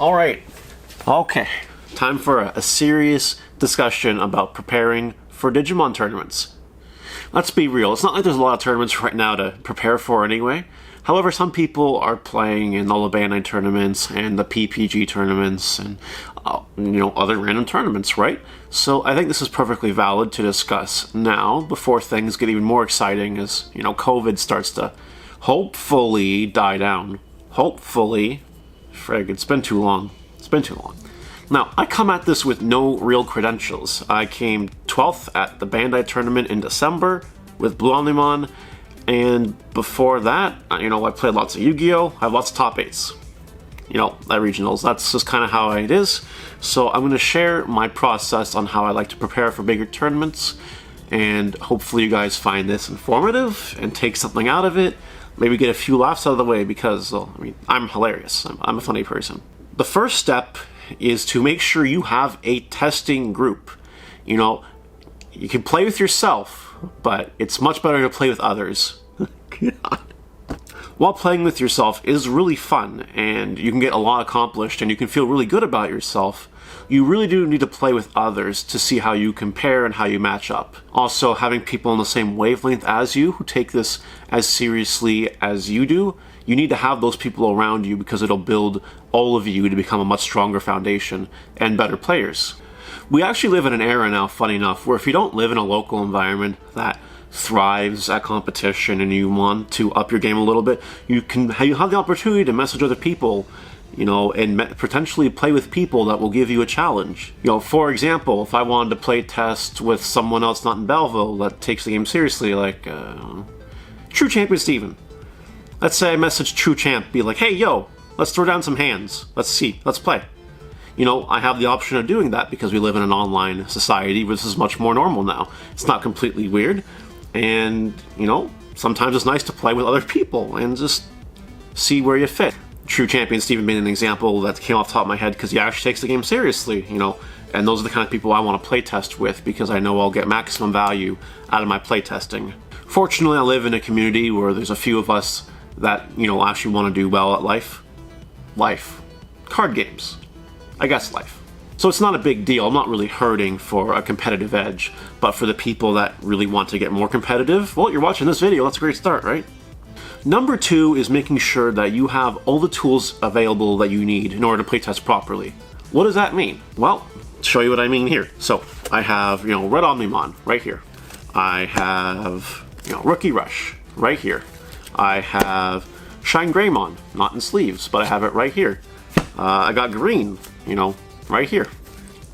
Alright, okay, time for a serious discussion about preparing for Digimon tournaments. Let's be real, it's not like there's a lot of tournaments right now to prepare for anyway. However, some people are playing in all the Bandai tournaments and the PPG tournaments and other random tournaments, right? So I think this is perfectly valid to discuss now before things get even more exciting as, COVID starts to hopefully die down. Hopefully. Frig, it's been too long. It's been too long. Now, I come at this with no real credentials. I came 12th at the Bandai tournament in December with Blue Omnimon, and before that, I played lots of Yu-Gi-Oh! I have lots of top 8s. At regionals. That's just kind of how it is. So I'm going to share my process on how I like to prepare for bigger tournaments, and hopefully you guys find this informative and take something out of it. Maybe get a few laughs out of the way because, I'm hilarious. I'm a funny person. The first step is to make sure you have a testing group. You can play with yourself, but it's much better to play with others. God. While playing with yourself is really fun, and you can get a lot accomplished, and you can feel really good about yourself, you really do need to play with others to see how you compare and how you match up. Also, having people on the same wavelength as you who take this as seriously as you do, you need to have those people around you because it'll build all of you to become a much stronger foundation and better players. We actually live in an era now, funny enough, where if you don't live in a local environment that thrives at competition and you want to up your game a little bit, you have the opportunity to message other people, and potentially play with people that will give you a challenge. For example, if I wanted to play test with someone else not in Belleville that takes the game seriously, like True Champion Steven. Let's say I message True Champ, be like, hey, yo, let's throw down some hands. Let's see, let's play. I have the option of doing that because we live in an online society where this is much more normal now. It's not completely weird, and, sometimes it's nice to play with other people and just see where you fit. True Champion Steven being an example that came off the top of my head because he actually takes the game seriously, and those are the kind of people I want to play test with because I know I'll get maximum value out of my play testing. Fortunately, I live in a community where there's a few of us that, actually want to do well at life. Card games. I guess life. So it's not a big deal. I'm not really hurting for a competitive edge, but for the people that really want to get more competitive, well, you're watching this video, that's a great start, right? Number 2 is making sure that you have all the tools available that you need in order to playtest properly. What does that mean? Well, I'll show you what I mean here. So I have, Red Omnimon right here. I have, Rookie Rush right here. I have Shine Greymon, not in sleeves, but I have it right here. I got green, right here.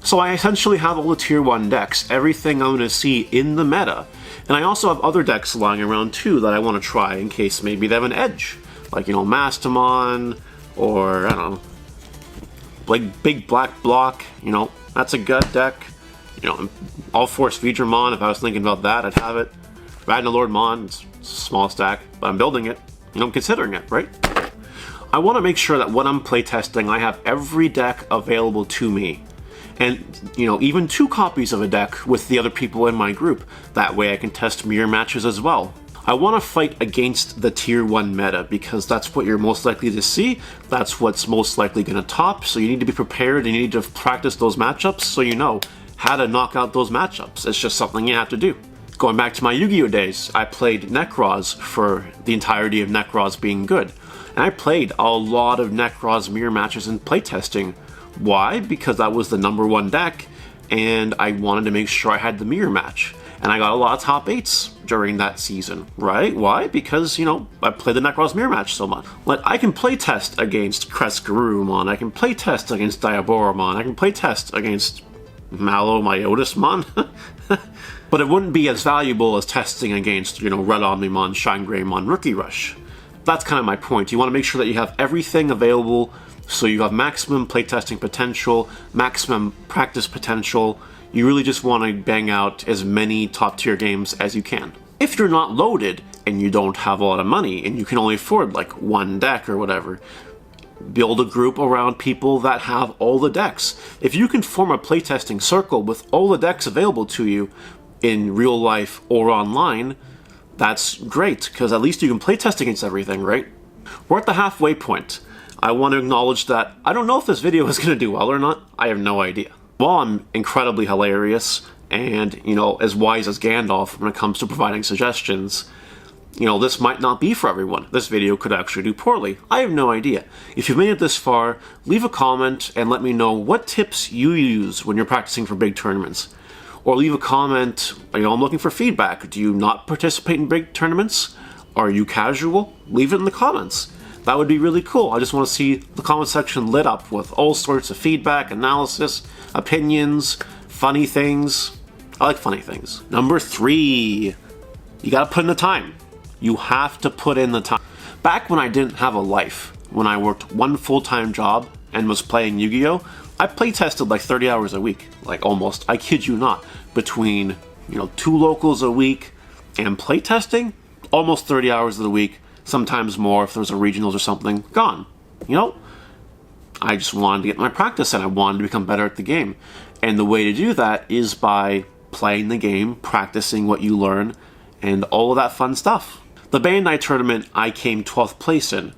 So I essentially have all the tier 1 decks, everything I'm going to see in the meta. And I also have other decks lying around too that I want to try in case maybe they have an edge. Like, Mastamon, or, I don't know, like Big Black Block, that's a good deck. All Force Veedramon, if I was thinking about that, I'd have it. Ragnalordmon, it's a small stack, but I'm building it. I'm considering it, right? I want to make sure that when I'm playtesting, I have every deck available to me. And, even 2 copies of a deck with the other people in my group. That way I can test mirror matches as well. I want to fight against the tier 1 meta because that's what you're most likely to see. That's what's most likely going to top. So you need to be prepared and you need to practice those matchups so you know how to knock out those matchups. It's just something you have to do. Going back to my Yu-Gi-Oh days, I played Necroz for the entirety of Necroz being good. And I played a lot of Necroz mirror matches in playtesting. Why? Because that was the number 1 deck, and I wanted to make sure I had the mirror match. And I got a lot of top 8s during that season, right? Why? Because, I played the Necroz mirror match so much. Like, I can playtest against Kresgarurumon, I can playtest against Diaboromon, I can playtest against Malomyotismon. But it wouldn't be as valuable as testing against, Red Omnimon, Shine Greymon, Rookie Rush. That's kind of my point. You want to make sure that you have everything available so you have maximum playtesting potential, maximum practice potential. You really just want to bang out as many top tier games as you can. If you're not loaded and you don't have a lot of money and you can only afford like 1 deck or whatever, build a group around people that have all the decks. If you can form a playtesting circle with all the decks available to you in real life or online, that's great, because at least you can playtest against everything, right? We're at the halfway point. I want to acknowledge that I don't know if this video is going to do well or not. I have no idea. While I'm incredibly hilarious and, as wise as Gandalf when it comes to providing suggestions, this might not be for everyone. This video could actually do poorly. I have no idea. If you've made it this far, leave a comment and let me know what tips you use when you're practicing for big tournaments. Or leave a comment, I'm looking for feedback. Do you not participate in big tournaments? Are you casual? Leave it in the comments. That would be really cool. I just want to see the comment section lit up with all sorts of feedback, analysis, opinions, funny things. I like funny things. Number 3, you gotta put in the time. You have to put in the time. Back when I didn't have a life, when I worked one full-time job and was playing Yu-Gi-Oh!, I playtested like 30 hours a week. Like almost, I kid you not. Between, 2 locals a week and playtesting, almost 30 hours of the week, sometimes more if there's a regionals or something, gone. I just wanted to get my practice in. I wanted to become better at the game. And the way to do that is by playing the game, practicing what you learn, and all of that fun stuff. The Bandai tournament I came 12th place in.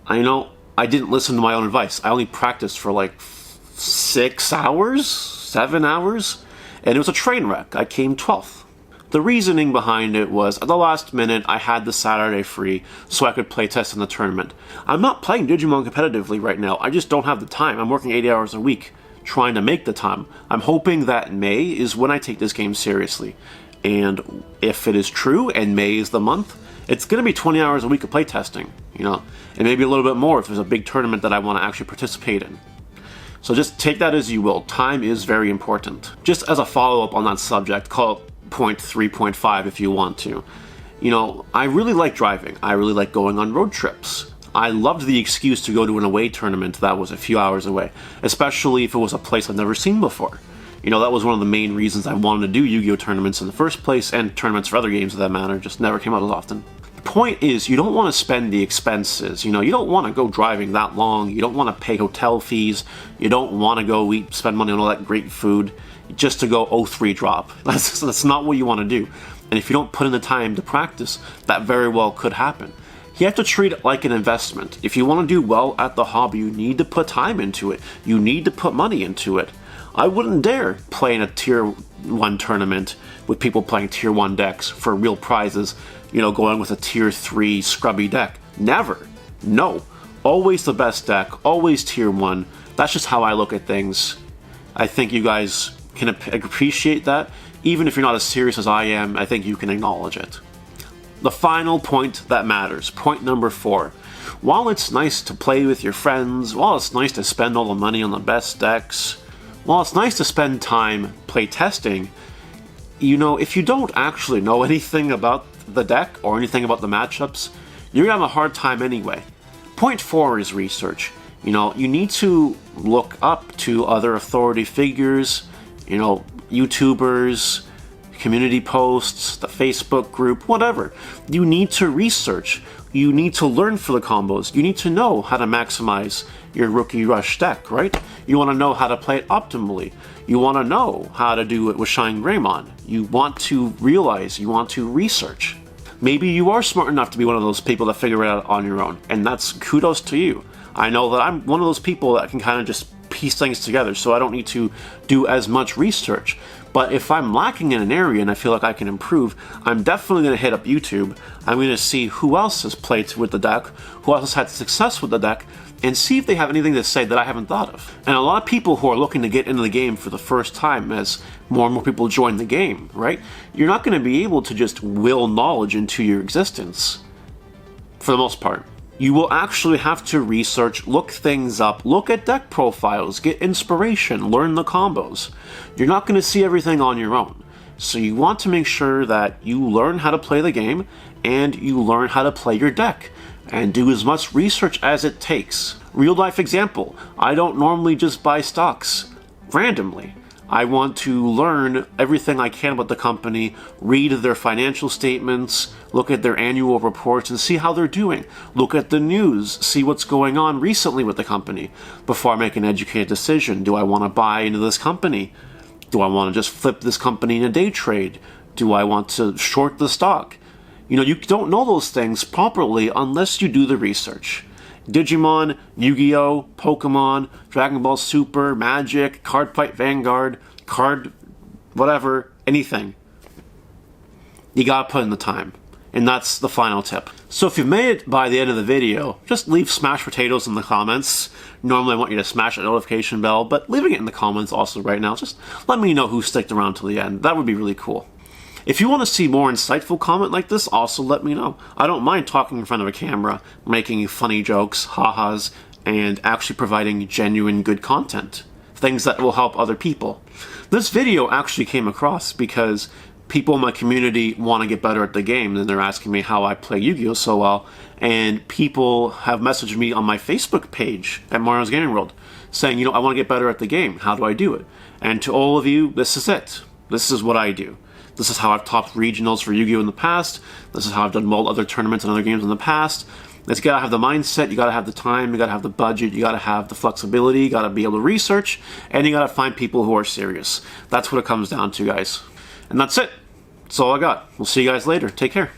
I didn't listen to my own advice. I only practiced for like 6 hours, 7 hours, and it was a train wreck. I came 12th. The reasoning behind it was, at the last minute, I had the Saturday free so I could playtest in the tournament. I'm not playing Digimon competitively right now. I just don't have the time. I'm working 80 hours a week trying to make the time. I'm hoping that May is when I take this game seriously. And if it is true, and May is the month, it's going to be 20 hours a week of playtesting, and maybe a little bit more if there's a big tournament that I want to actually participate in. So just take that as you will. Time is very important. Just as a follow-up on that subject, call it point 3.5 if you want to. I really like driving. I really like going on road trips. I loved the excuse to go to an away tournament that was a few hours away, especially if it was a place I've never seen before. That was one of the main reasons I wanted to do Yu-Gi-Oh! Tournaments in the first place, and tournaments for other games for that matter just never came out as often. The point is, you don't want to spend the expenses. You don't want to go driving that long. You don't want to pay hotel fees. You don't want to go spend money on all that great food just to go 0-3 drop. That's not what you want to do. And if you don't put in the time to practice, that very well could happen. You have to treat it like an investment. If you want to do well at the hobby, you need to put time into it. You need to put money into it. I wouldn't dare play in a Tier 1 tournament with people playing Tier 1 decks for real prizes, going with a Tier 3 scrubby deck. Never. No. Always the best deck, always Tier 1. That's just how I look at things. I think you guys can appreciate that. Even if you're not as serious as I am, I think you can acknowledge it. The final point that matters, point number 4. While it's nice to play with your friends, while it's nice to spend all the money on the best decks, while it's nice to spend time playtesting, if you don't actually know anything about the deck or anything about the matchups, you're going to have a hard time anyway. Point 4 is research. You need to look up to other authority figures, YouTubers, community posts, the Facebook group, whatever. You need to research. You need to learn for the combos. You need to know how to maximize your Rookie Rush deck, right? You want to know how to play it optimally. You want to know how to do it with Shine Greymon. You want to realize, you want to research. Maybe you are smart enough to be one of those people that figure it out on your own, and that's kudos to you. I know that I'm one of those people that can kind of just piece things together, so I don't need to do as much research. But if I'm lacking in an area and I feel like I can improve, I'm definitely going to hit up YouTube. I'm going to see who else has played with the deck, who else has had success with the deck, and see if they have anything to say that I haven't thought of. And a lot of people who are looking to get into the game for the first time, as more and more people join the game, right? You're not going to be able to just will knowledge into your existence, for the most part. You will actually have to research, look things up, look at deck profiles, get inspiration, learn the combos. You're not going to see everything on your own. So you want to make sure that you learn how to play the game and you learn how to play your deck and do as much research as it takes. Real life example, I don't normally just buy stocks randomly. I want to learn everything I can about the company, read their financial statements, look at their annual reports and see how they're doing. Look at the news, see what's going on recently with the company before I make an educated decision. Do I want to buy into this company? Do I want to just flip this company in a day trade? Do I want to short the stock? You don't know those things properly unless you do the research. Digimon, Yu-Gi-Oh, Pokemon, Dragon Ball Super, Magic, Card Fight Vanguard, card whatever, anything. You gotta put in the time. And that's the final tip. So if you've made it by the end of the video, just leave smashed potatoes in the comments. Normally I want you to smash that notification bell, but leaving it in the comments also right now, just let me know who stuck around till the end. That would be really cool. If you want to see more insightful comment like this, also let me know. I don't mind talking in front of a camera, making funny jokes, ha-has, and actually providing genuine good content. Things that will help other people. This video actually came across because people in my community want to get better at the game, and they're asking me how I play Yu-Gi-Oh so well, and people have messaged me on my Facebook page at Mario's Gaming World saying, I want to get better at the game. How do I do it? And to all of you, this is it. This is what I do. This is how I've topped regionals for Yu-Gi-Oh in the past. This is how I've done other tournaments and other games in the past. You gotta have the mindset, you gotta have the time, you gotta have the budget, you gotta have the flexibility, you gotta be able to research, and you gotta find people who are serious. That's what it comes down to, guys. And that's it. That's all I got. We'll see you guys later. Take care.